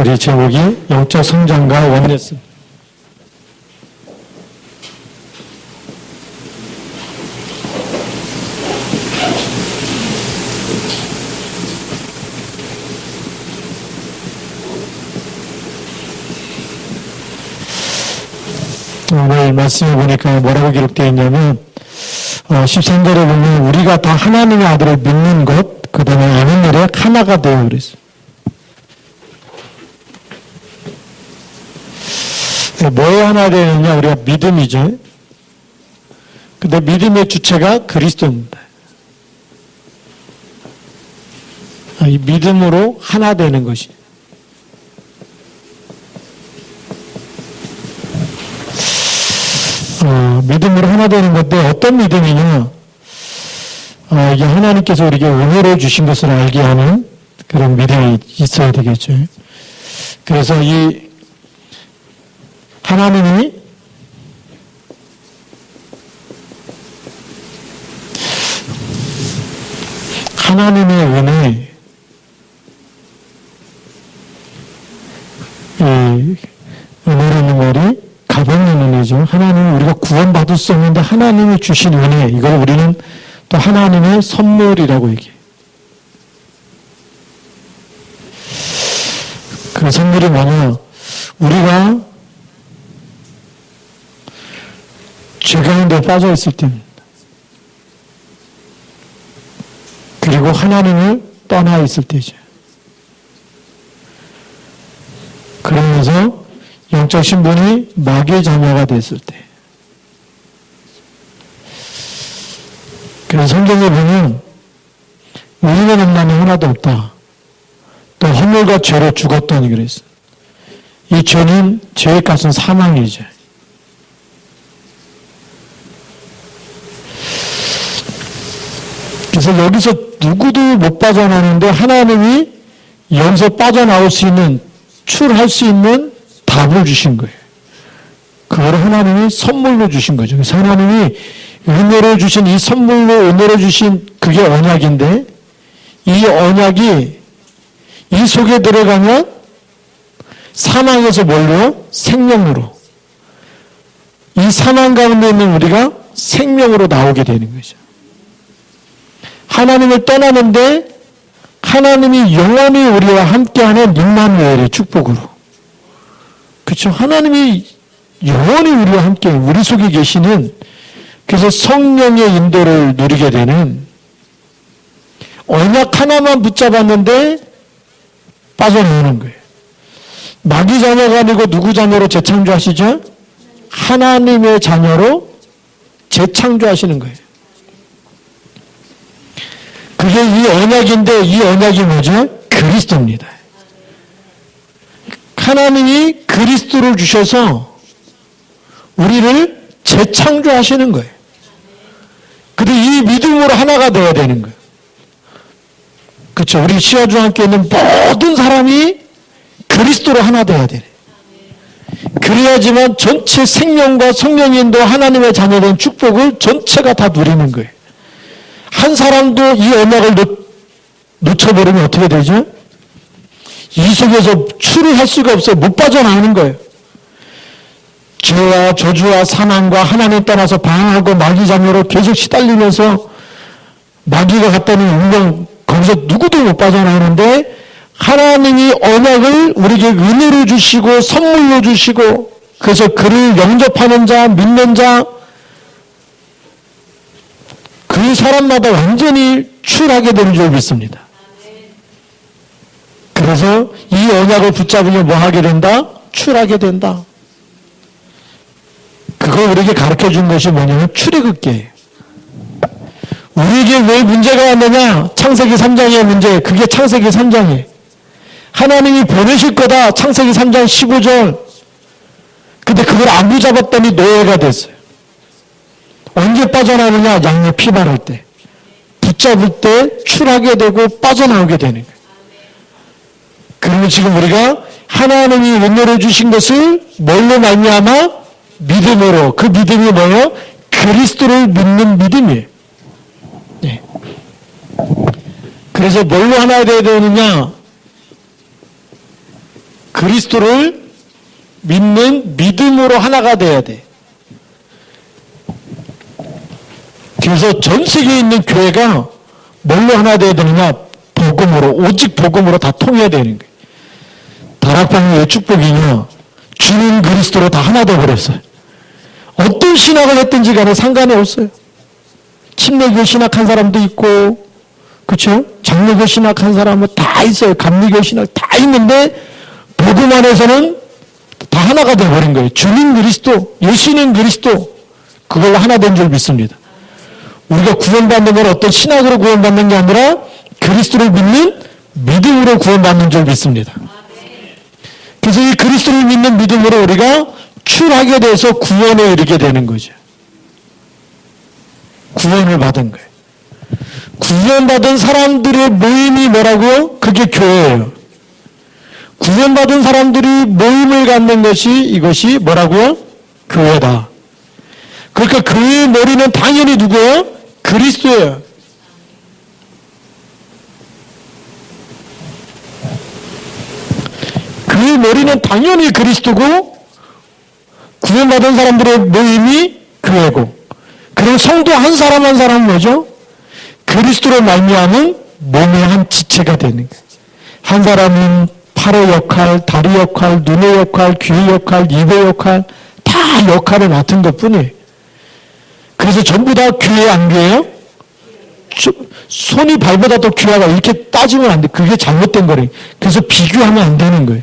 우리 제목이 영적 성장과 원네스. 오늘 말씀에 보니까 뭐라고 기록되어 있냐면 13절에 보면 우리가 다 하나님의 아들을 믿는 것, 그 다음에 아는 일에 하나가 되어 그랬어요. 뭐에 하나 되느냐? 우리가 믿음이죠. 근데 믿음의 주체가 그리스도입니다. 이 믿음으로 하나 되는 것이. 믿음으로 하나 되는 건데 어떤 믿음이냐? 이게 하나님께서 우리에게 은혜로 주신 것을 알게 하는 그런 믿음이 있어야 되겠죠. 그래서 이 하나님의 은혜, 은혜라는 말이 가볍는 은혜죠. 하나님은 우리가 구원받을 수 없는데 하나님이 주신 은혜, 이걸 우리는 또 하나님의 선물이라고 얘기해요. 그 선물이 뭐냐? 우리가 죄 가운데 빠져 있을 때입니다. 그리고 하나님을 떠나 있을 때죠. 그러면서 영적 신분이 마귀의 자녀가 됐을 때. 그래서 성경에 보면 의인은 없나니 하나도 없다. 또 허물과 죄로 죽었더니 그랬어요. 이 죄는, 죄의 값은 사망이죠. 그래서 여기서 누구도 못 빠져나오는데 하나님이 여기서 빠져나올 수 있는, 출할 수 있는 답을 주신 거예요. 그걸 하나님이 선물로 주신 거죠. 그래서 하나님이 은혜로 주신 이 선물로 은혜로 주신 그게 언약인데 이 언약이 이 속에 들어가면 사망에서 뭘로? 생명으로. 이 사망 가운데 있는 우리가 생명으로 나오게 되는 거죠. 하나님을 떠나는데 하나님이 영원히 우리와 함께하는 임마누엘의 축복으로. 그렇죠. 하나님이 영원히 우리와 함께 우리 속에 계시는, 그래서 성령의 인도를 누리게 되는 언약 하나만 붙잡았는데 빠져나오는 거예요. 마귀 자녀가 아니고 누구 자녀로 재창조하시죠? 하나님의 자녀로 재창조하시는 거예요. 그게 이 언약인데 이 언약이 뭐죠? 그리스도입니다. 하나님이 그리스도를 주셔서 우리를 재창조하시는 거예요. 근데 이 믿음으로 하나가 되어야 되는 거예요. 그렇죠. 우리 시아중학교에 있는 모든 사람이 그리스도로 하나 되어야 되네. 그래야지만 전체 생명과 성령인도 하나님의 자녀된 축복을 전체가 다 누리는 거예요. 한 사람도 이 언약을 놓쳐버리면 어떻게 되죠? 이 속에서 출을 할 수가 없어요. 못 빠져나오는 거예요. 죄와 저주와 사망과 하나님 떠나서 방황하고 마귀 자녀로 계속 시달리면서 마귀가 갖다는 운명, 거기서 누구도 못 빠져나오는데 하나님이 언약을 우리에게 은혜로 주시고 선물로 주시고, 그래서 그를 영접하는 자, 믿는 자, 그 사람마다 완전히 출하게 되는 줄 믿습니다. 그래서 이 언약을 붙잡으면 뭐 하게 된다? 출하게 된다. 그걸 우리에게 가르쳐 준 것이 뭐냐면 출애굽기예요. 우리에게 왜 문제가 왔느냐? 창세기 3장의 문제, 그게 창세기 3장이에요. 하나님이 보내실 거다. 창세기 3장 15절. 근데 그걸 안 붙잡았더니 노예가 됐어요. 언제 빠져나오느냐? 양의 피 바를 때. 붙잡을 때 출하게 되고 빠져나오게 되는 거예요. 그러면 지금 우리가 하나님이 은혜로 주신 것을 뭘로 말미암아? 믿음으로. 그 믿음이 뭐예요? 그리스도를 믿는 믿음이에요. 네. 그래서 뭘로 하나 되어야 되느냐? 그리스도를 믿는 믿음으로 하나가 돼야 돼. 그래서 전 세계에 있는 교회가 뭘로 하나 돼야 되느냐? 복음으로, 오직 복음으로 다 통해야 되는 거예요. 다락방이 왜 축복이냐? 주는 그리스도로 다 하나 돼버렸어요. 어떤 신학을 했든지 간에 상관이 없어요. 침례교 신학한 사람도 있고, 그렇죠? 장로교 신학한 사람은 다 있어요. 감리교 신학 다 있는데 복음 안에서는 다 하나가 돼버린 거예요. 주는 그리스도, 예수는 그리스도, 그걸로 하나 된 줄 믿습니다. 우리가 구원받는 건 어떤 신학으로 구원받는 게 아니라 그리스도를 믿는 믿음으로 구원받는 줄 믿습니다. 그래서 이 그리스도를 믿는 믿음으로 우리가 출하게 돼서 구원에 이르게 되는 거죠. 구원을 받은 거예요. 구원받은 사람들의 모임이 뭐라고요? 그게 교회예요. 구원받은 사람들이 모임을 갖는 것이 이것이 뭐라고요? 교회다. 그러니까 교회의 머리는 당연히 누구예요? 그리스도예요. 교회의 머리는 당연히 그리스도고 구원받은 사람들의 모임이 교회고, 그리고 성도 한 사람 한 사람은 뭐죠? 그리스도로 말미암은 몸의 한 지체가 되는 거예요. 한 사람은 팔의 역할, 다리 역할, 눈의 역할, 귀의 역할, 입의 역할, 다 역할을 맡은 것뿐이에요. 그래서 전부 다 귀해 안 귀해요? 손이 발보다 더 귀하다 이렇게 따지면 안 돼. 그게 잘못된 거래요. 그래서 비교하면 안 되는 거예요.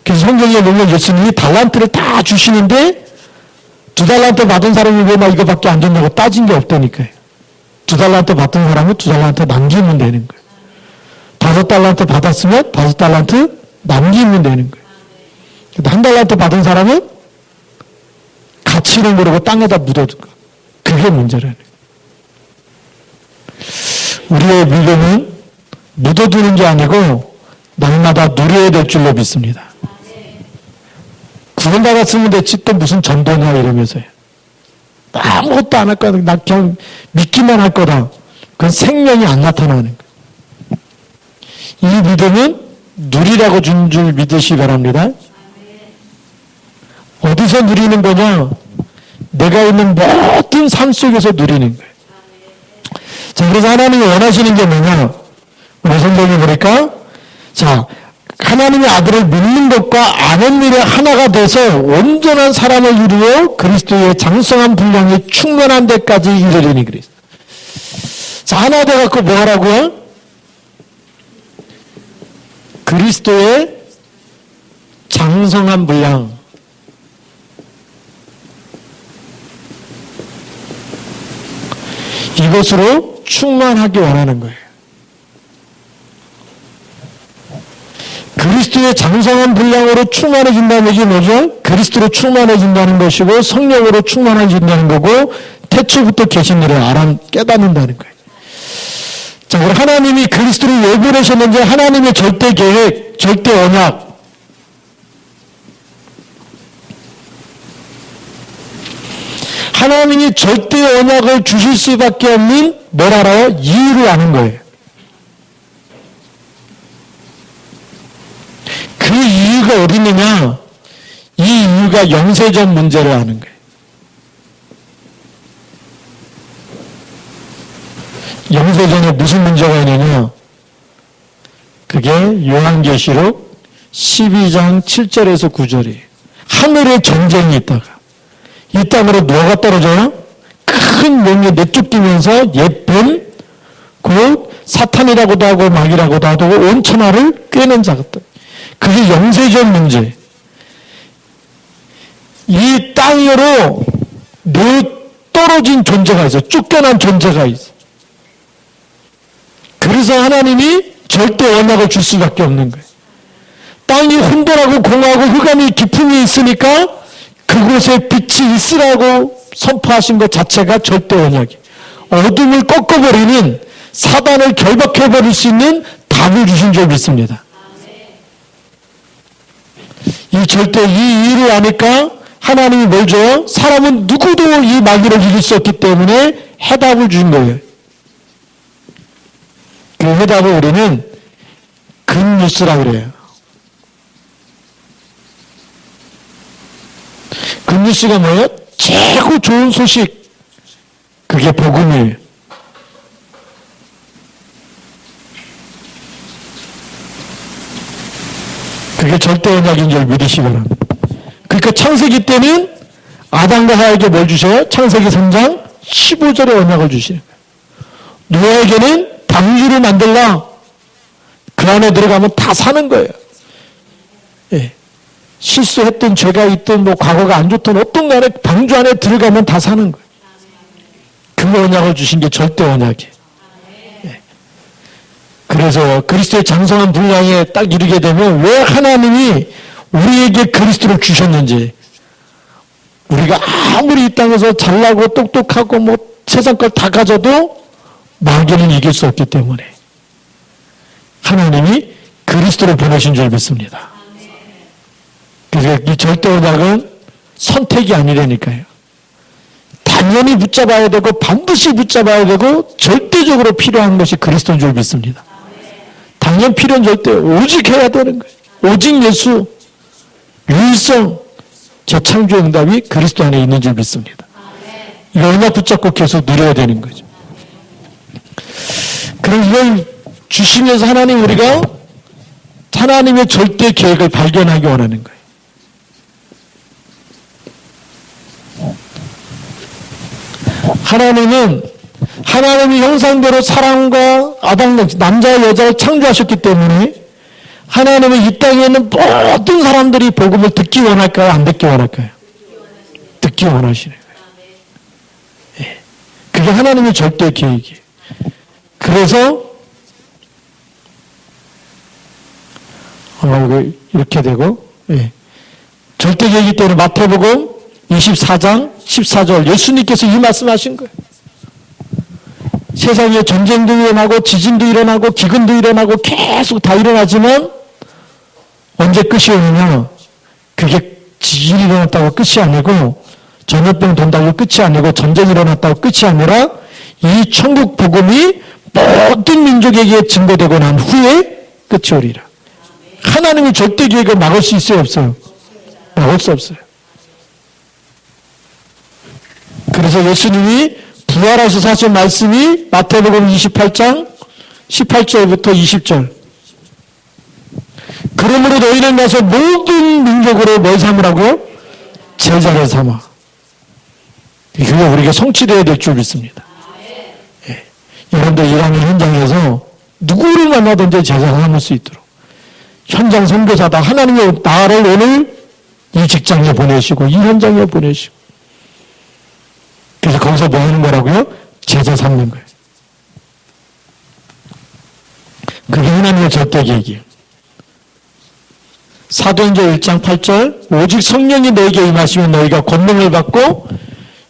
그래서 성경에 보면 예수님이 달란트를 다 주시는데 2달란트 받은 사람이 왜 나 이거밖에 안 줬냐고 따진 게 없다니까요. 2달란트 받은 사람은 2달란트 남기면 되는 거예요. 5달란트 받았으면 5달란트 남기면 되는 거예요. 1달란트 받은 사람은 가치를 모르고 땅에다 묻어둔 거예요. 그게 문제라는 거예요. 우리의 믿음은 묻어두는 게 아니고 날마다 누려야 될 줄로 믿습니다. 구원받았으면 됐지 또 무슨 전도냐 이러면서요. 아무것도 안 할 거다. 나 그냥 믿기만 할 거다. 그건 생명이 안 나타나는 거예요. 이 믿음은 누리라고 준 줄 믿으시기 바랍니다. 어디서 누리는 거냐? 내가 있는 모든 삶 속에서 누리는 거예요. 자, 그래서 하나님이 원하시는 게 뭐냐? 우리 성경에 보니까, 자, 하나님의 아들을 믿는 것과 아는 일에 하나가 돼서 온전한 사람을 이루어 그리스도의 장성한 분량이 충만한 데까지 이르리니 그랬어요. 자, 하나 돼갖고 뭐 하라고요? 그리스도의 장성한 분량. 이것으로 충만하기 원하는 거예요. 그리스도의 장성한 분량으로 충만해진다는 얘기 뭐죠? 그리스도로 충만해진다는 것이고 성령으로 충만해진다는 거고 태초부터 계신 일을 깨닫는다는 거예요. 자, 우리 하나님이 그리스도를 왜 보내셨는지 하나님의 절대 계획, 절대 언약. 하나님이 절대 언약을 주실 수밖에 없는 뭘 알아요? 이유를 아는 거예요. 그 이유가 어디 있느냐? 이 이유가 영세전 문제를 아는 거예요. 영세전에 무슨 문제가 있느냐? 그게 요한계시록 12장 7절에서 9절이에요. 하늘에 전쟁이 있다가 이 땅으로 뭐가 떨어져요? 큰 용이 내쫓기면서 옛뱀, 곧 사탄이라고도 하고 마귀라고도 하고 온 천하를 꿰는 자것들. 그게 영세전 문제. 이 땅으로 떨어진 존재가 있어. 쫓겨난 존재가 있어. 그래서 하나님이 절대 언약을 줄 수밖에 없는 거예요. 땅이 혼돈하고 공하고 흑암이 깊음이 있으니까 그곳에 빛이 있으라고 선포하신 것 자체가 절대 언약이에요. 어둠을 꺾어버리는 사단을 결박해버릴 수 있는 답을 주신 줄 믿습니다. 이 절대 이 이유를 아니까 하나님이 뭘 줘요? 사람은 누구도 이 마귀를 이길 수 없기 때문에 해답을 주신 거예요. 그 해답을 우리는 굿뉴스라고 그래요. 굿뉴스가 뭐예요? 최고 좋은 소식. 그게 복음이에요. 그게 절대 언약인 줄 믿으시기 바랍니다. 그러니까 창세기 때는 아담과 하와에게 뭘 주셔요? 창세기 3장 15절에 언약을 주시는 거예요. 노아에게는 방주를 만들라. 그 안에 들어가면 다 사는 거예요. 예. 실수했든 죄가 있든 뭐 과거가 안 좋든 어떤 간에 방주 안에 들어가면 다 사는 거예요. 그 언약을 주신 게 절대 언약이에요. 예. 그래서 그리스도의 장성한 분량에 딱 이르게 되면 왜 하나님이 우리에게 그리스도를 주셨는지, 우리가 아무리 이 땅에서 잘나고 똑똑하고 뭐 세상 걸 다 가져도 마귀는 이길 수 없기 때문에 하나님이 그리스도를 보내신 줄 믿습니다. 그래서 이 절대 언약은 선택이 아니라니까요. 당연히 붙잡아야 되고 반드시 붙잡아야 되고 절대적으로 필요한 것이 그리스도인 줄 믿습니다. 당연 필요한 절대 오직 해야 되는 거예요. 오직 예수, 유일성, 재창조의 응답이 그리스도 안에 있는 줄 믿습니다. 이 언약 붙잡고 계속 누려야 되는 거죠. 그럼 이걸 주시면서 하나님 우리가 하나님의 절대 계획을 발견하기 원하는 거예요. 하나님은 하나님의 형상대로 사람과 아담, 남자와 여자를 창조하셨기 때문에 하나님은 이 땅에 있는 모든 사람들이 복음을 듣기 원할까요? 안 듣기 원할까요? 듣기 원하시는 거예요. 예. 그게 하나님의 절대 계획이에요. 그래서 이렇게 되고, 예. 절대 계획이기 때문에 마태복음 24장 14절 예수님께서 이 말씀하신 거예요. 세상에 전쟁도 일어나고 지진도 일어나고 기근도 일어나고 계속 다 일어나지만 언제 끝이 오느냐? 그게 지진이 일어났다고 끝이 아니고 전염병 돈다고 끝이 아니고 전쟁이 일어났다고 끝이 아니라 이 천국 복음이 모든 민족에게 증거되고 난 후에 끝이 오리라. 하나님의 절대 계획을 막을 수 있어요? 없어요? 막을 수 없어요. 그래서 예수님이 부활하셔서 하신 말씀이 마태복음 28장 18절부터 20절. 그러므로 너희는 가서 모든 민족으로 뭘 삼으라고요? 제자를 삼아. 그게 우리가 성취되어야 될 줄 믿습니다. 예. 여러분들 일하는 현장에서 누구를 만나든지 제자 삼을 수 있도록 현장 선교사다. 하나님의 나를 오늘 이 직장에 보내시고 이 현장에 보내시고 그래서 거기서 뭐 하는 거라고요? 제자 삼는 거예요. 그게 하나님의 절대 계획이에요. 사도행전 1장 8절 오직 성령이 너에게 임하시면 너희가 권능을 받고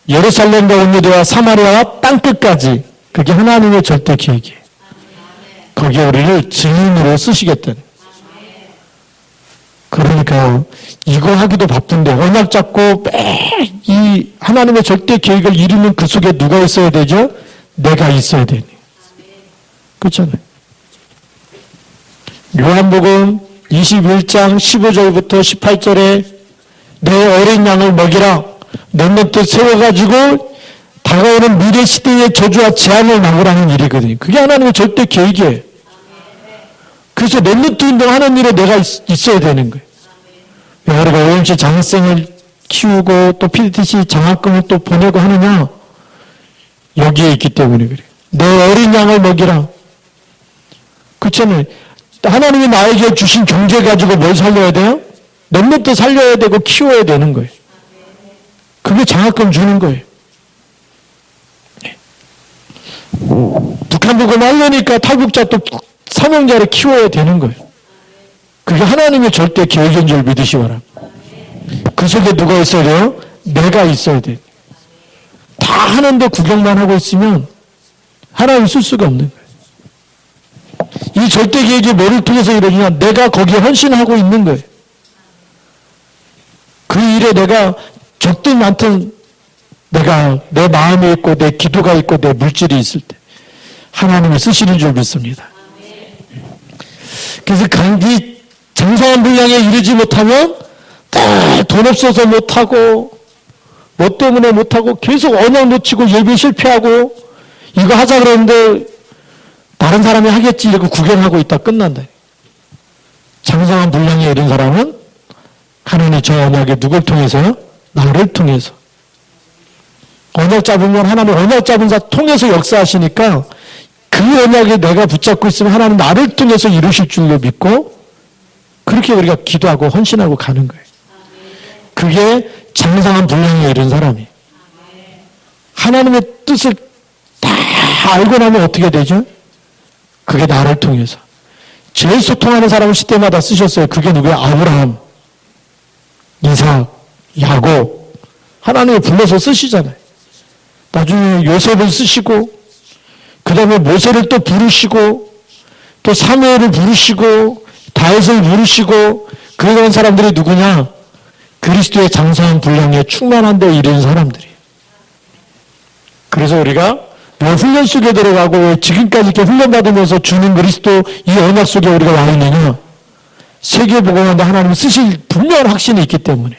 예루살렘과 온유대와 사마리아와 땅끝까지 그게 하나님의 절대 계획이에요. 거기에 우리를 증인으로 쓰시겠다는. 그러니까 이거 하기도 바쁜데 언약 잡고 이 하나님의 절대 계획을 이루는 그 속에 누가 있어야 되죠? 내가 있어야 되니. 그렇잖아요. 요한복음 21장 15절부터 18절에 내 어린 양을 먹이라 넷넷을 세워가지고 다가오는 미래 시대의 저주와 재앙을 막으라는 일이거든요. 그게 하나님의 절대 계획이에요. 그래서 넷넷 운동하는 일에 내가 있어야 되는 거예요. 왜 우리가 OMC 장학생을 키우고 또 PDTC 장학금을 또 보내고 하느냐? 여기에 있기 때문에 그래요. 내 어린 양을 먹이라. 그렇잖아요. 하나님이 나에게 주신 경제 가지고 뭘 살려야 돼요? 넷넷도 살려야 되고 키워야 되는 거예요. 그게 장학금 주는 거예요. 북한 복음 하려니까 탈북자 또 사명자를 키워야 되는 거예요. 그게 하나님의 절대 계획인 줄 믿으시 바랍니다. 그 속에 누가 있어야 돼요? 내가 있어야 돼. 다 하는데 구경만 하고 있으면 하나님 쓸 수가 없는 거예요. 이 절대 계획이 뭐를 통해서 이루어지냐? 내가 거기에 헌신하고 있는 거예요. 그 일에 내가 적든 많든 내가 내 마음이 있고 내 기도가 있고 내 물질이 있을 때 하나님을 쓰시는 줄 믿습니다. 그래서 장성한 분량에 이르지 못하면 돈 없어서 못하고 뭐 때문에 못하고 계속 언약 놓치고 예배 실패하고 이거 하자 그랬는데 다른 사람이 하겠지 이러고 구경하고 있다 끝난다. 장성한 분량에 이른 사람은 하나님 저 언약에 누굴 통해서요? 나를 통해서. 언약 잡으면 하나님 언약 잡은 자 통해서 역사하시니까 그 언약에 내가 붙잡고 있으면 하나님 나를 통해서 이루실 줄로 믿고 그렇게 우리가 기도하고 헌신하고 가는 거예요. 그게 장성한 분량에 이른 사람이. 하나님의 뜻을 다 알고 나면 어떻게 되죠? 그게 나를 통해서. 제일 소통하는 사람을 시대마다 쓰셨어요. 그게 누구야? 아브라함, 이삭, 야곱. 하나님이 불러서 쓰시잖아요. 나중에 요셉을 쓰시고 그 다음에 모세를 또 부르시고 또 사무엘을 부르시고 다윗을 부르시고 그런 사람들이 누구냐? 그리스도의 장성한 분량에 충만한 데 이른 사람들이에요. 그래서 우리가 왜 훈련 속에 들어가고 왜 지금까지 이렇게 훈련받으면서 주는 그리스도 이 언약 속에 우리가 와 있느냐? 세계복음화인데 하나님 쓰실 분명한 확신이 있기 때문에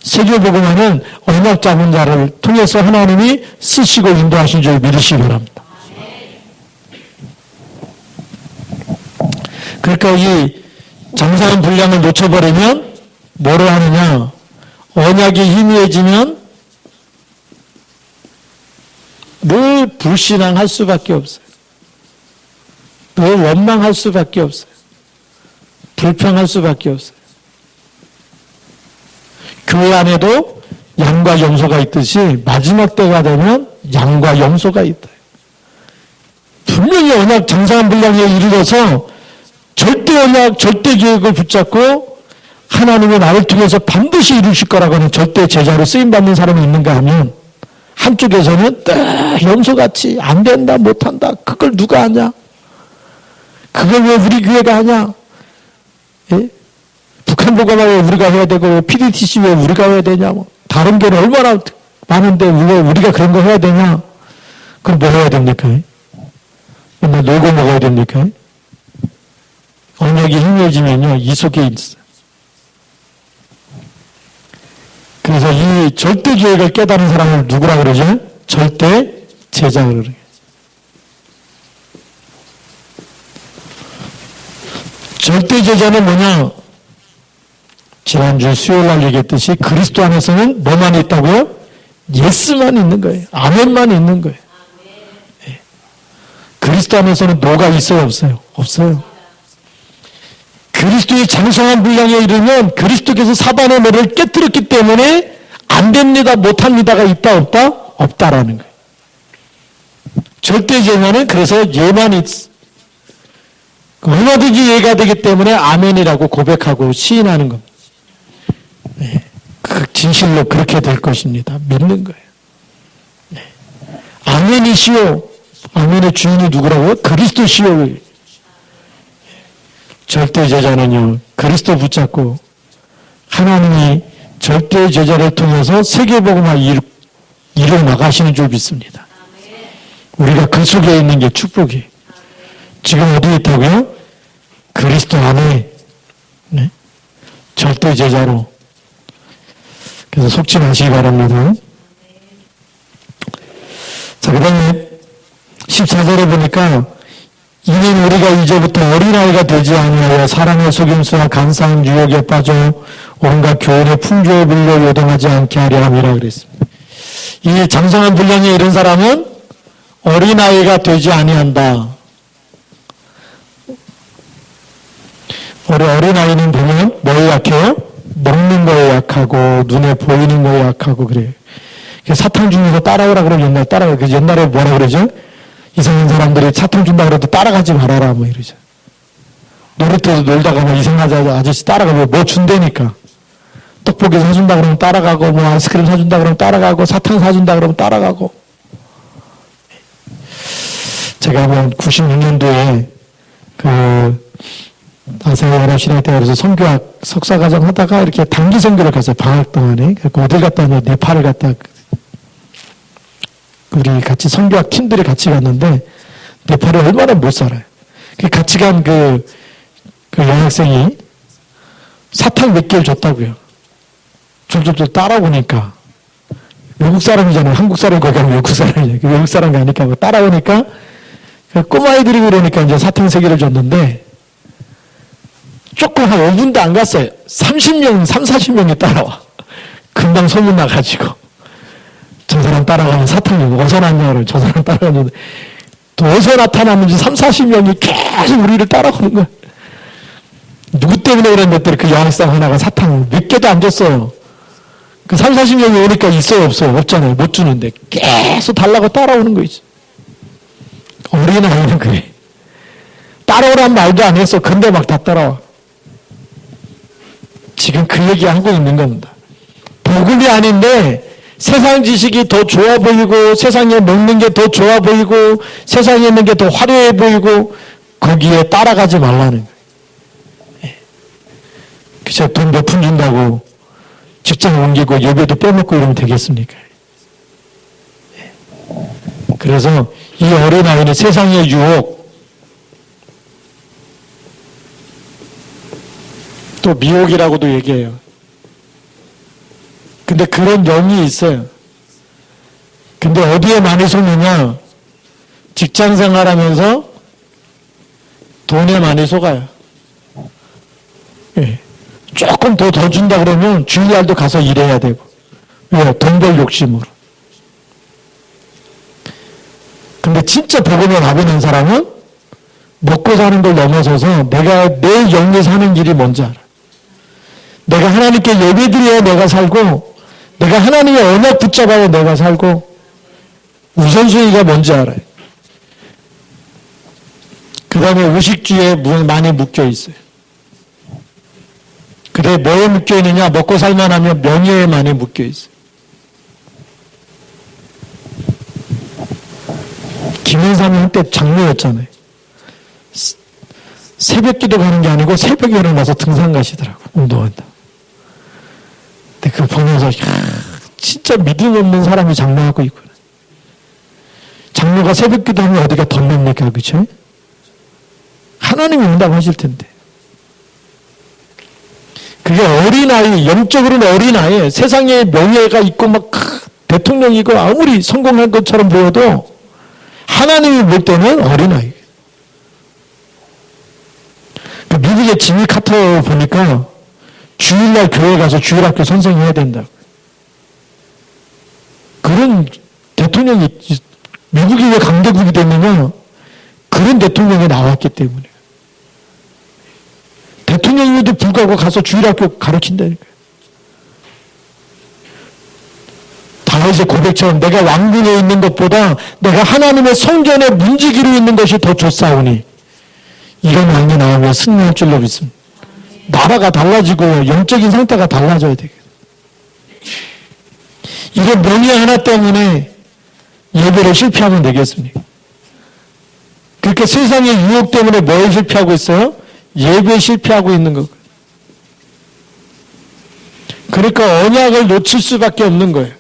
세계복음화는 언약 잡은 자를 통해서 하나님이 쓰시고 인도하신 줄 믿으시기 바랍니다. 그러니까 이 장성한 분량을 놓쳐버리면 뭐를 하느냐? 언약이 희미해지면 늘 불신앙할 수밖에 없어요. 늘 원망할 수밖에 없어요. 불평할 수밖에 없어요. 교회 안에도 양과 염소가 있듯이 마지막 때가 되면 양과 염소가 있다. 분명히 언약 장성한 분량에 이르러서 절대 언약, 절대 계획을 붙잡고 하나님의 나를 통해서 반드시 이루실 거라고 하는 절대 제자로 쓰임받는 사람이 있는가 하면 한쪽에서는 염소같이 안 된다, 못한다. 그걸 누가 하냐? 그걸 왜 우리 교회가 하냐? 예? 북한 보고만 왜 우리가 해야 되고 왜 PDTC 왜 우리가 해야 되냐? 뭐. 다른 교회는 얼마나 많은데 왜 우리가 그런 거 해야 되냐? 그럼 뭐 해야 됩니까? 맨날 놀고 먹어야 됩니까? 언약이 희미해지면요, 이 속에 있어요. 그래서 이 절대 계획을 깨달은 사람을 누구라 그러죠? 절대 제자라 그래요. 절대 제자는 뭐냐? 지난주 수요일 날 얘기했듯이 그리스도 안에서는 뭐만 있다고요? 예스만 있는 거예요. 아멘만 있는 거예요. 네. 그리스도 안에서는 노가 있어요? 없어요? 없어요. 그리스도의 장성한 분량에 이르면 그리스도께서 사단의 머리를 깨뜨렸기 때문에 안 됩니다, 못합니다가 있다, 없다? 없다라는 거예요. 절대 제자는 그래서 예만 있어. 얼마든지 예가 되기 때문에 아멘이라고 고백하고 시인하는 겁니다. 네. 그 진실로 그렇게 될 것입니다. 믿는 거예요. 네. 아멘이시오. 아멘의 주인이 누구라고요? 그리스도시오. 절대 제자는요, 그리스도 붙잡고 하나님이 절대 제자를 통해서 세계복음화 일을 나가시는 줄 믿습니다. 우리가 그 속에 있는 게 축복이에요. 지금 어디에 있다고요? 그리스도 안에. 네? 절대 제자로. 그래서 속지 마시기 바랍니다. 자, 그 다음에 14절에 보니까 이는 우리가 이제부터 어린아이가 되지 아니하여 사랑의 속임수와 간사한 유혹에 빠져 온갖 교훈의 풍조에 물려 요동하지 않게 하려 함이라 그랬습니다. 이 장성한 분량에 이른 사람은 어린아이가 되지 아니한다. 어린아이는 보면 뭐에 약해요? 먹는 거에 약하고 눈에 보이는 거에 약하고 그래요. 사탕 중에서 따라오라 그러면 옛날에 뭐라 그러죠? 이상한 사람들이 사탕 준다 그래도 따라가지 말아라 뭐 이러죠. 놀이터에서 놀다가 뭐 이상한 아저씨 따라가면 뭐 준다니까. 떡볶이 사준다 그러면 따라가고 뭐 아이스크림 사준다 그러면 따라가고 사탕 사준다 그러면 따라가고. 제가 뭐 96년도에 아세아 연합신학 대학에서 선교학 석사과정 하다가 이렇게 단기 선교를 갔어요. 방학 동안에. 그래서 어딜 갔다 왔냐, 네팔을 갔다 우리 같이 선교학 팀들이 같이 갔는데 네팔을 얼마나 못 살아요. 같이 간 그 여학생이 사탕 몇 개를 줬다고요. 졸졸졸 따라오니까 외국 사람이잖아요. 한국 사람이 거기 가면 외국 사람이잖아요. 외국 사람이 아니까 뭐 따라오니까 꼬마아이들이 그러니까 이제 사탕 3개를 줬는데 조금 한 5분도 안 갔어요. 30명, 40명이 따라와. 금방 소문 나가지고 저 사람 따라가면 사탕이 어디서 났냐고 저 사람 따라가는데 또 어디서 나타났는지 40명이 계속 우리를 따라오는 거야. 누구 때문에 그랬는데 그 여학생 하나가 사탕 몇 개도 안 줬어요. 그 40명이 오니까 있어요, 없어요? 없잖아요. 못 주는데 계속 달라고 따라오는 거지. 어린아이는 그래. 따라오란 말도 안 했어. 근데 막 다 따라와. 지금 그 얘기하고 있는 겁니다. 복음이 아닌데 세상 지식이 더 좋아 보이고 세상에 먹는 게 더 좋아 보이고 세상에 있는 게 더 화려해 보이고 거기에 따라가지 말라는 거예요. 그래서 돈 몇 푼 준다고 직장 옮기고 예배도 빼먹고 이러면 되겠습니까? 그래서 이 어린아이는 세상의 유혹 또 미혹이라고도 얘기해요. 근데 그런 영이 있어요. 근데 어디에 많이 속느냐? 직장 생활하면서 돈에 많이 속아요. 예. 조금 더 준다 그러면 주일날도 가서 일해야 되고. 왜? 돈 벌 욕심으로. 근데 진짜 복음을 가보는 사람은 먹고 사는 걸 넘어서서 내가 내 영에 사는 일이 뭔지 알아. 내가 하나님께 예배드려야 내가 살고 내가 하나님의 언약 붙잡아야 내가 살고 우선순위가 뭔지 알아요. 그 다음에 의식주의에 많이 묶여 있어요. 그래 뭐에 묶여 있느냐? 먹고 살만 하면 명예에 많이 묶여 있어요. 김현삼이 한때 장로였잖아요. 새벽기도 가는 게 아니고 새벽에 일어나서 등산 가시더라고. 운동한다. 근데 그거 보면서 진짜 믿음 없는 사람이 장로하고 있구나. 장로가 새벽기도 하면 어디가 덤립니까? 그렇죠? 하나님이 응답하실 텐데. 그게 어린아이, 영적으로는 어린아이, 세상에 명예가 있고 막 대통령이고 아무리 성공한 것처럼 보여도 하나님이 볼 때는 어린아이. 미국의 지미 카터 보니까 주일날 교회 가서 주일학교 선생해야 된다고. 그런 대통령이, 미국이 왜 강대국이 됐느냐? 그런 대통령이 나왔기 때문에. 대통령임에도 불구하고 가서 주일학교 가르친다니까요. 다윗의 고백처럼 내가 왕궁에 있는 것보다 내가 하나님의 성전에 문지기로 있는 것이 더 좋사오니 이런 왕이 나오면 승리할 줄로 믿습니다. 나라가 달라지고 영적인 상태가 달라져야 되겠다. 이런 명예 하나 때문에 예배를 실패하면 되겠습니까? 그렇게 세상의 유혹 때문에 뭐에 실패하고 있어요? 예배에 실패하고 있는 것. 그러니까 언약을 놓칠 수밖에 없는 거예요.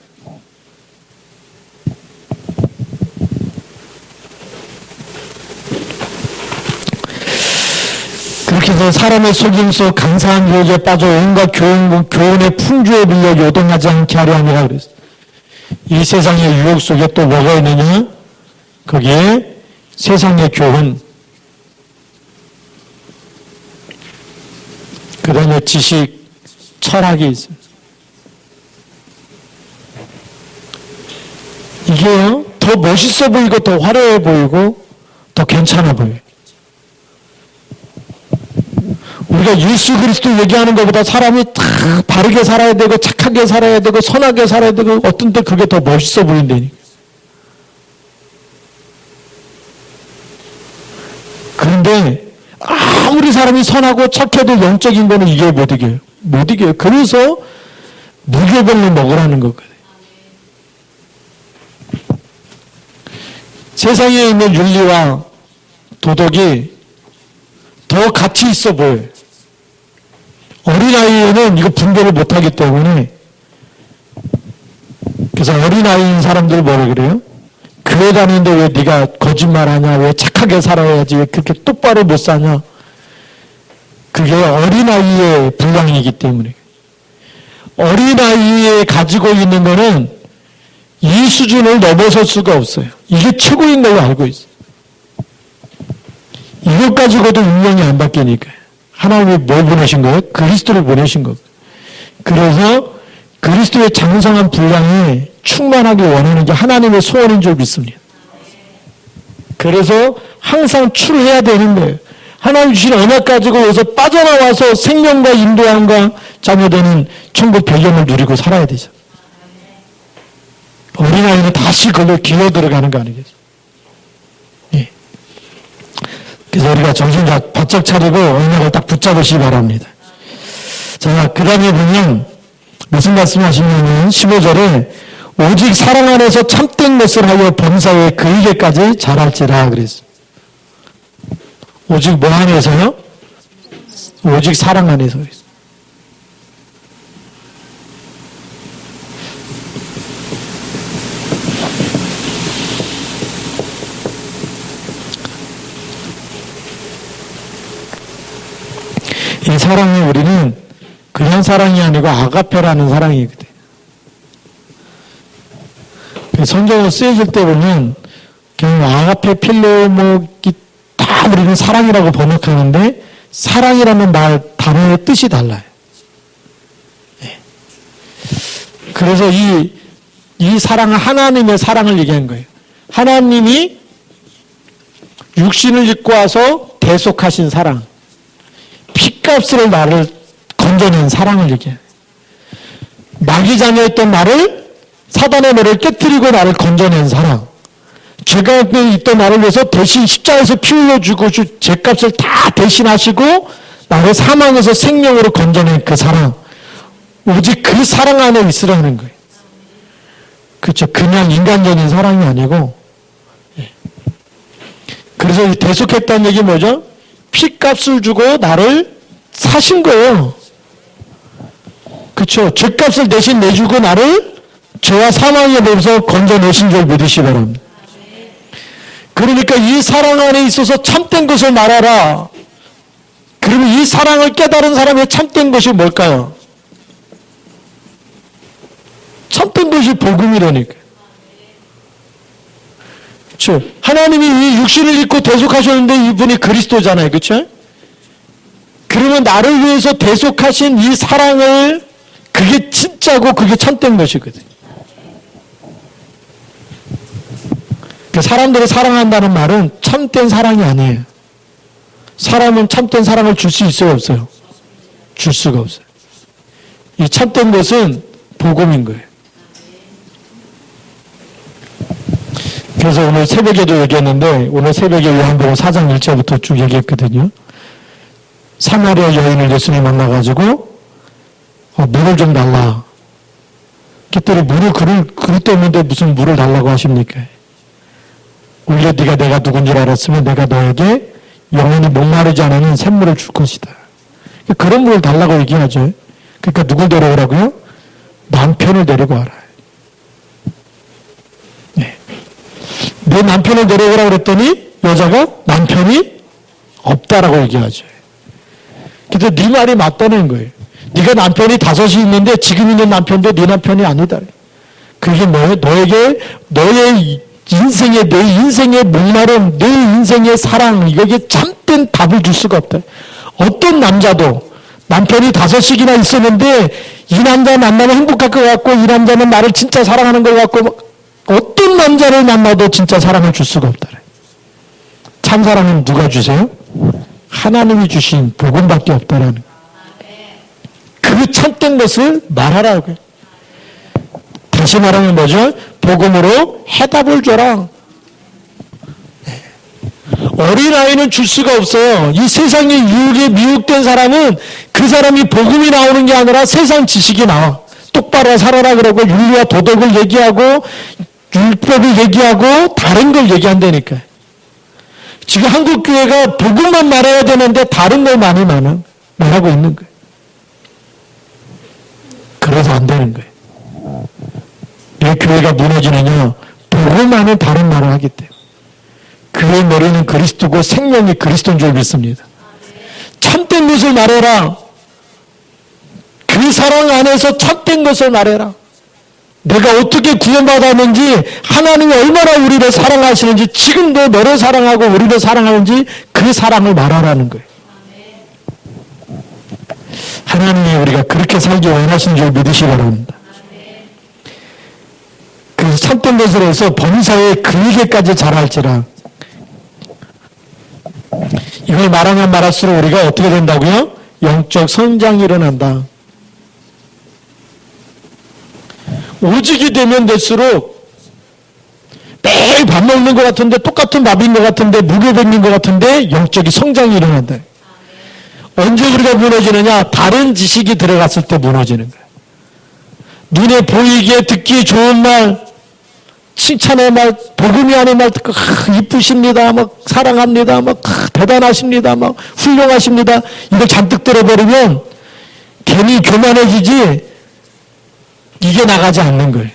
그렇게 해서 사람의 속임수 강사한 유혹에 빠져 온갖 교훈의 풍조에 밀려 요동하지 않게 하려 함이라 그랬어요. 이 세상의 유혹 속에 또 뭐가 있느냐? 거기에 세상의 교훈, 그 다음에 지식, 철학이 있습니다. 이게요, 더 멋있어 보이고 더 화려해 보이고 더 괜찮아 보여요. 우리가 예수 그리스도 얘기하는 것보다 사람이 다 바르게 살아야 되고 착하게 살아야 되고 선하게 살아야 되고 어떤 때 그게 더 멋있어 보인다니까. 그런데 아무리 사람이 선하고 착해도 영적인 거는 이게 못 이겨요. 못 이겨요. 그래서 무교병을 먹으라는 거거든요. 세상에 있는 윤리와 도덕이 더 가치 있어 보여요. 어린아이는 이거 분별을 못하기 때문에 그래서 어린아이인 사람들 뭐라 그래요? 교회 다니는데 왜 네가 거짓말하냐? 왜 착하게 살아야지? 왜 그렇게 똑바로 못 사냐? 그게 어린아이의 분량이기 때문에 어린아이에 가지고 있는 거는 이 수준을 넘어설 수가 없어요. 이게 최고인 걸로 알고 있어요. 이것 가지고도 운명이 안 바뀌니까. 하나님이 뭘 보내신 거예요? 그리스도를 보내신 거예요. 그래서 그리스도의 장성한 분량이 충만하게 원하는 게 하나님의 소원인 줄 믿습니다. 그래서 항상 출해야 되는 거예요. 하나님 주신 언약 가지고 여기서 빠져나와서 생명과 인도함과 자녀되는 천국 배경을 누리고 살아야 되죠. 어린아이는 다시 걸로 기어 들어가는 거 아니겠어요? 예. 그래서 우리가 정신 바짝 차리고 언약을 딱 붙잡으시기 바랍니다. 자, 그 다음에 보면 무슨 말씀 하시냐면 15절에 오직 사랑 안에서 참된 것을 하여 범사에 그에게까지 자랄지라 그랬어요. 오직 뭐 안에서요? 오직 사랑 안에서 그랬어요. 이 사랑이 우리는 그냥 사랑이 아니고 아가페라는 사랑이거든. 성경을 쓰여질 때 보면 그냥 아가페 필로 다 우리는 사랑이라고 번역하는데 사랑이라는 단어의 뜻이 달라요. 네. 그래서 이 사랑은 하나님의 사랑을 얘기한 거예요. 하나님이 육신을 입고 와서 대속하신 사랑, 피값으로 나를 건져낸 사랑을 얘기해요. 마귀 자녀였던 나를 사단의 머리를 깨뜨리고 나를 건져낸 사랑, 죄가 있던 나를 위해서 대신 십자가에서 피 흘려주고 죄값을 다 대신하시고 나를 사망에서 생명으로 건져낸 그 사랑, 오직 그 사랑 안에 있으라는 거예요. 그렇죠. 그냥 인간적인 사랑이 아니고. 그래서 이 대속했다는 얘기 뭐죠? 피값을 주고 나를 사신 거예요. 그렇죠. 죄값을 대신 내주고 나를 죄와 사망에 대해서 건져내신 줄 믿으시기 바랍니다. 그러니까 이 사랑 안에 있어서 참된 것을 말하라. 그러면 이 사랑을 깨달은 사람의 참된 것이 뭘까요? 참된 것이 복음이라니까. 그렇죠. 하나님이 이 육신을 입고 대속하셨는데 이분이 그리스도잖아요. 그렇죠? 그러면 나를 위해서 대속하신 이 사랑을, 그게 진짜고 그게 참된 것이거든요. 사람들을 사랑한다는 말은 참된 사랑이 아니에요. 사람은 참된 사랑을 줄 수 있어요, 없어요? 줄 수가 없어요. 이 참된 것은 복음인 거예요. 그래서 오늘 새벽에도 얘기했는데, 오늘 새벽에 요한복음 4장 1절부터 쭉 얘기했거든요. 사마리아 여인을 예수님 만나가지고 물을 좀 달라. 그랬더니 그릇도 없는데 무슨 물을 달라고 하십니까? 오히려 네가 내가 누군지 알았으면 내가 너에게 영원히 목마르지 않는 샘물을 줄 것이다. 그런 물을 달라고 얘기하죠. 그러니까 누굴 데려오라고요? 남편을 데리고 와라. 네. 내 남편을 데려오라고 그랬더니 여자가 남편이 없다라고 얘기하죠. 그래서 네 말이 맞다는 거예요. 네가 남편이 5이 있는데 지금 있는 남편도 네 남편이 아니다. 그게 뭐예요? 너의 인생의, 내 인생의 목마름, 내 인생의 사랑, 이거에 참된 답을 줄 수가 없다. 어떤 남자도 남편이 5씩이나 있었는데 이 남자 만나면 행복할 것 같고 이 남자는 나를 진짜 사랑하는 것 같고 어떤 남자를 만나도 진짜 사랑을 줄 수가 없다. 참 사랑은 누가 주세요? 하나님이 주신 복음밖에 없다라는 그 참된 것을 말하라고요. 다시 말하면 뭐죠? 복음으로 해답을 줘라. 어린아이는 줄 수가 없어요. 이 세상의 유혹에 미혹된 사람은 그 사람이 복음이 나오는 게 아니라 세상 지식이 나와. 똑바로 살아라 그러고 윤리와 도덕을 얘기하고 율법을 얘기하고 다른 걸 얘기한다니까. 지금 한국 교회가 복음만 말해야 되는데 다른 걸 많이 말하고 있는 거예요. 그래서 안 되는 거예요. 왜 교회가 무너지느냐? 복음만은 다른 말을 하기 때문에. 그의 머리는 그리스도고 생명이 그리스도인 줄 믿습니다. 참된 것을 말해라. 그 사랑 안에서 참된 것을 말해라. 내가 어떻게 구원받았는지, 하나님이 얼마나 우리를 사랑하시는지, 지금도 너를 사랑하고 우리를 사랑하는지 그 사랑을 말하라는 거예요. 하나님이 우리가 그렇게 살기 원하시는 줄 믿으시기 바랍니다. 그래서 참된 것을 해서 범사에 그에게까지 자랄지라. 이걸 말하면 말할수록 우리가 어떻게 된다고요? 영적 성장이 일어난다. 오직이 되면 될수록 매일 밥 먹는 것 같은데, 똑같은 밥인 것 같은데, 무교백인 것 같은데 영적인 성장이 일어난다. 언제 우리가 무너지느냐? 다른 지식이 들어갔을 때 무너지는 거예요. 눈에 보이기에 듣기 좋은 말, 칭찬의 말, 복음이 아닌 말 듣고 이쁘십니다, 막 사랑합니다, 막 대단하십니다, 막 훌륭하십니다. 이걸 잔뜩 들어버리면 괜히 교만해지지 이게 나가지 않는 거예요.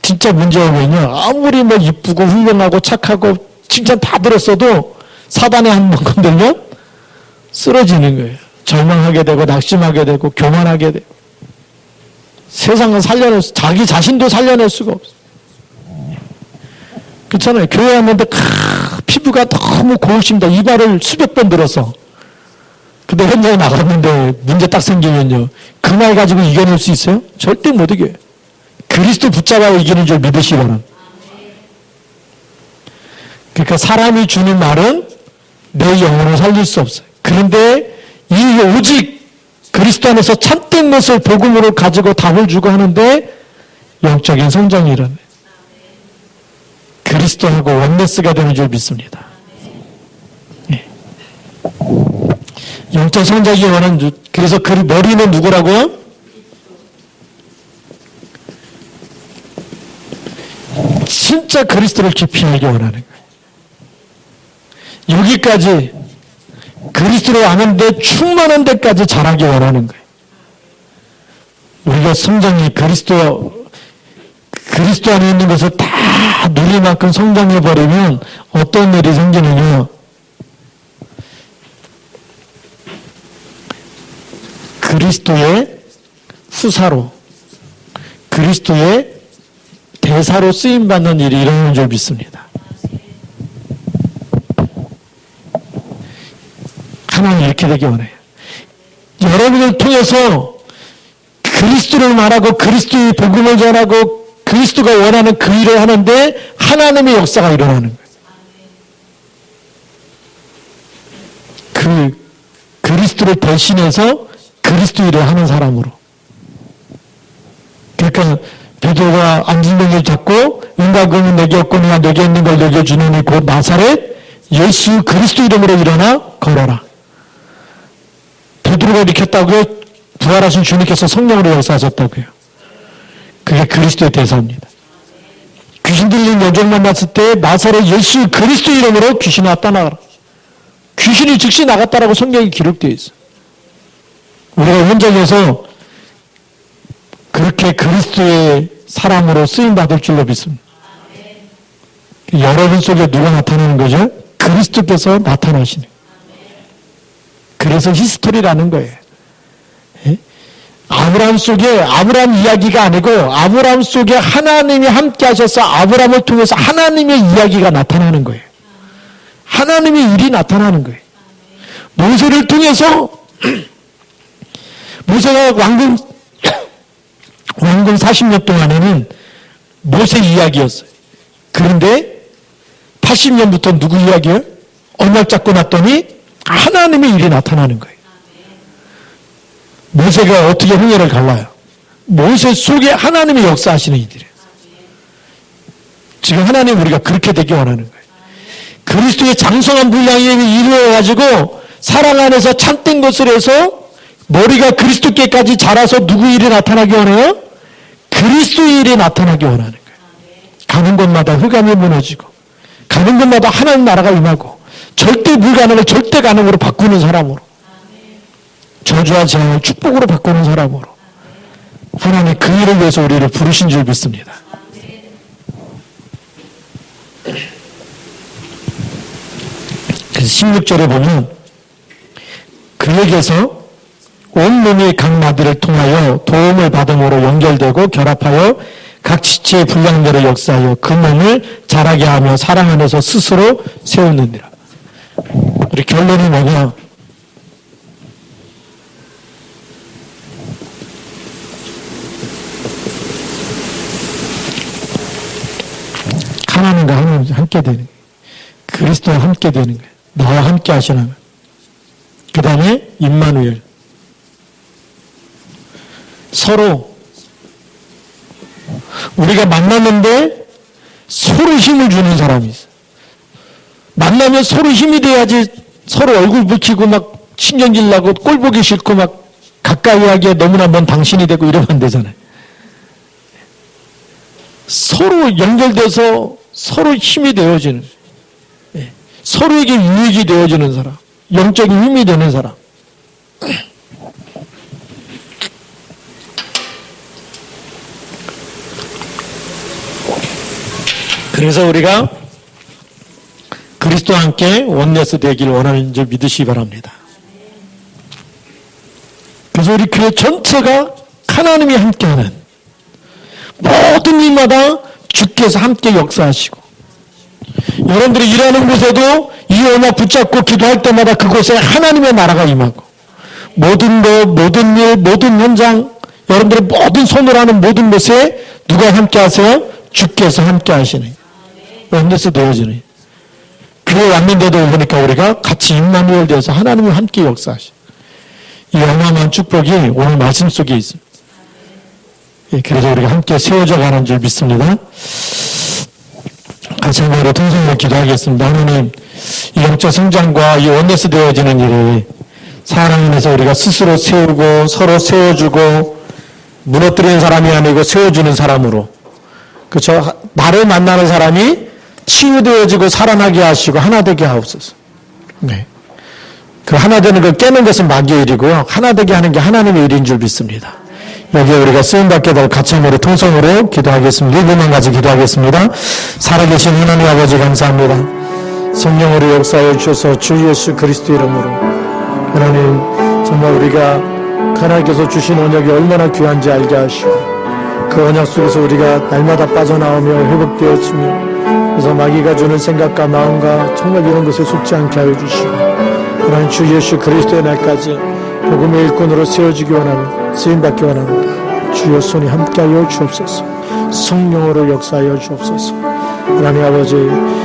진짜 문제가 뭐냐? 아무리 뭐 이쁘고 훌륭하고 착하고 칭찬 다 들었어도 사단에 한 번 건들면 쓰러지는 거예요. 절망하게 되고 낙심하게 되고 교만하게 되고 세상을 자기 자신도 살려낼 수가 없어요. 그렇잖아요. 교회 왔는데 피부가 너무 고우십니다. 이발을 수백 번 들어서. 근데 현장에 나갔는데 문제 딱 생기면요. 그 말 가지고 이겨낼 수 있어요? 절대 못 이겨요. 그리스도 붙잡아 이기는 줄 믿으시기 바랍니다. 그러니까 사람이 주는 말은 내 영혼을 살릴 수 없어요. 그런데 이 오직 그리스도 안에서 참된 것을 복음으로 가지고 답을 주고 하는데 영적인 성장이 일어나요. 그리스도하고 원네스가 되는 줄 믿습니다. 네. 영적 성장이 원하는, 그래서 그 머리는 누구라고요? 진짜 그리스도를 깊이 알기 원하는 거예요. 여기까지 그리스도를 아는데 충만한 데까지 자라기 원하는 거예요. 우리가 성장이 그리스도 안에 있는 것을 다 누릴 만큼 성장해버리면 어떤 일이 생기느냐. 그리스도의 후사로, 그리스도의 대사로 쓰임받는 일이 일어나는 줄 믿습니다. 하나님 이렇게 되기 원해요. 여러분을 통해서 그리스도를 말하고 그리스도의 복음을 전하고 그리스도가 원하는 그 일을 하는데 하나님의 역사가 일어나는 거예요. 그리스도를 대신해서 그리스도 일을 하는 사람으로. 그러니까 베드로가 안진뱅이를 잡고 은과금은 내게 없거니와 내게 있는 걸 내게 주노니 곧 나사렛 예수 그리스도 이름으로 일어나 걸어라. 베드로가 일으켰다고요? 부활하신 주님께서 성령으로 역사하셨다고요. 그게 그리스도의 대사입니다. 귀신 들린 여종 만났을 때 나사렛 예수 그리스도 이름으로 귀신이 나타나라. 귀신이 즉시 나갔다라고 성경이 기록되어 있어요. 우리가 현장에서 그렇게 그리스도의 사람으로 쓰임받을 줄로 믿습니다. 여러분 속에 누가 나타나는 거죠? 그리스도께서 나타나시는. 그래서 히스토리라는 거예요. 아브라함 속에 아브라함 이야기가 아니고 아브라함 속에 하나님이 함께 하셔서 아브라함을 통해서 하나님의 이야기가 나타나는 거예요. 하나님의 일이 나타나는 거예요. 모세를 통해서 모세가 왕궁 40년 동안에는 모세 이야기였어요. 그런데 80년부터 누구 이야기예요? 언약 잡고 났더니 하나님의 일이 나타나는 거예요. 모세가 어떻게 홍해를 갈라요? 모세 속에 하나님의 역사하시는 이들이에요. 지금 하나님 우리가 그렇게 되기 원하는 거예요. 그리스도의 장성한 분량이 이루어가지고 사랑 안에서 참된 것을 해서 머리가 그리스도께까지 자라서 누구 일이 나타나기 원해요? 그리스도의 일이 나타나기 원하는 거예요. 가는 곳마다 흑암이 무너지고 가는 곳마다 하나님 나라가 임하고 절대 불가능을 절대 가능으로 바꾸는 사람으로 저주와 재앙을 축복으로 바꾸는 사람으로 하나님 그 일을 위해서 우리를 부르신 줄 믿습니다. 그래서 16절에 보면 그에게서 온몸이 각 마디를 통하여 도움을 받음으로 연결되고 결합하여 각 지체의 분량대로 역사하여 그 몸을 자라게 하며 사랑 안에서 스스로 세우느니라. 우리 결론이 뭐냐? 하나님과 함께 되는 거예요. 그리스도와 함께 되는 거예요. 나와 함께 하시는 거예요. 그 다음에 임마누엘. 서로 우리가 만났는데 서로 힘을 주는 사람이 있어요. 만나면 서로 힘이 돼야지 서로 얼굴 붉히고 막 신경질 나고 꼴 보기 싫고 막 가까이 하기에 너무나 먼 당신이 되고 이러면 안 되잖아요. 서로 연결돼서 서로 힘이 되어지는, 서로에게 유익이 되어지는 사람, 영적인 힘이 되는 사람. 그래서 우리가 그리스도와 함께 원네스 되길 원하는 줄 믿으시기 바랍니다. 그래서 우리 교회 전체가 하나님이 함께하는 모든 일마다 주께서 함께 역사하시고, 여러분들이 일하는 곳에도 이 언약 붙잡고 기도할 때마다 그곳에 하나님의 나라가 임하고, 모든 것, 모든 일, 모든 현장, 여러분들의 모든 손으로 하는 모든 것에 누가 함께 하세요? 주께서 함께 하시는, 원네스 되어지는. 교회 왔는데도 보니까 우리가 같이 임마누엘 되어서 하나님이 함께 역사하시. 이 어마어마한 축복이 오늘 말씀 속에 있습니다. 그래서 우리가 함께 세워져 가는 줄 믿습니다. 같이 한번 통성으로 기도하겠습니다. 하나님, 이 영적 성장과 이 원네스 되어지는 일이 사랑 안에서 우리가 스스로 세우고 서로 세워주고, 무너뜨리는 사람이 아니고 세워주는 사람으로, 그렇죠? 나를 만나는 사람이 치유되어지고 살아나게 하시고 하나 되게 하옵소서. 네. 그 하나 되는 걸 깨는 것은 마귀의 일이고요. 하나 되게 하는 게 하나님의 일인 줄 믿습니다. 여기에 우리가 쓰임받게 될 같이 한번 통성으로 기도하겠습니다. 1분만 가지고 기도하겠습니다. 살아계신 하나님 아버지 감사합니다. 성령으로 역사해 주셔서 주 예수 그리스도 이름으로 하나님, 정말 우리가 하나님께서 주신 언약이 얼마나 귀한지 알게 하시고, 그 언약 속에서 우리가 날마다 빠져나오며 회복되어지며, 그래서 마귀가 주는 생각과 마음과 정말 이런 것에 속지 않게 하여 주시고, 하나님 주 예수 그리스도의 날까지 복음의 일꾼으로 세워지기 원하는, 쓰임받기 원합니다. 주여 손이 함께하여 주옵소서. 성령으로 역사하여 주옵소서. 하나님 아버지,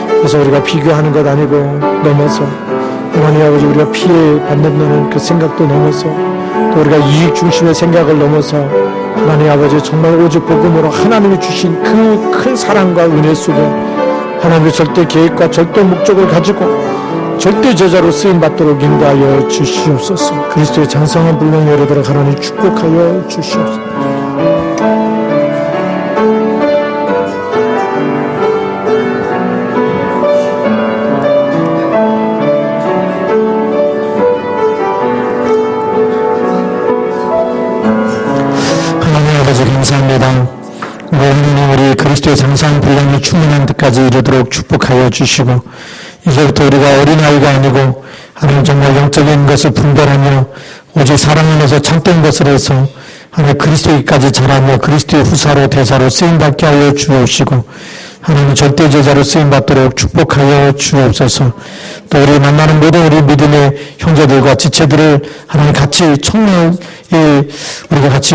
그래서 우리가 비교하는 것 아니고 넘어서, 하나님 아버지, 우리가 피해 받는다는 그 생각도 넘어서, 또 우리가 이익 중심의 생각을 넘어서, 하나님 아버지, 정말 오직 복음으로 하나님이 주신 그 큰 사랑과 은혜 속에 하나님의 절대 계획과 절대 목적을 가지고 절대 제자로 쓰임받도록 인도하여 주시옵소서. 그리스도의 장성한 분량 열어들어 하나님 축복하여 주시옵소서. 하나님 아버지 감사합니다. 오늘 우리 그리스도의 장성한 분량이 충만한 데까지 이르도록 축복하여 주시고, 이제부터 우리가 어린아이가 아니고 하나님 정말 영적인 것을 분별하며 오직 사랑 안에서 참된 것을 해서 하나님 그리스도에까지 자라며 그리스도의 후사로 대사로 쓰임받게 하여 주옵시고, 하나님 절대 제자로 쓰임받도록 축복하여 주옵소서. 또 우리 만나는 모든 우리 믿음의 형제들과 지체들을 하나님 같이 청량, 우리가 같이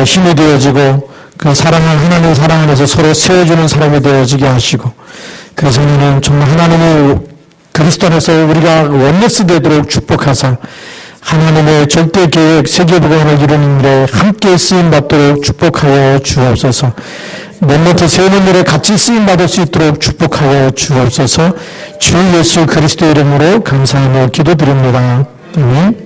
힘이 되어지고, 그 사랑을, 하나님의 사랑 안에서 서로 세워주는 사람이 되어지게 하시고, 그래서 우리는 정말 하나님의 그리스도 안에서 우리가 원네스 되도록 축복하사 하나님의 절대 계획 세계복음을 이루는 일에 함께 쓰임받도록 축복하여 주옵소서. 멘멘트 세우는 일에 같이 쓰임받을 수 있도록 축복하여 주옵소서. 주 예수 그리스도 이름으로 감사하며 기도드립니다. 아멘.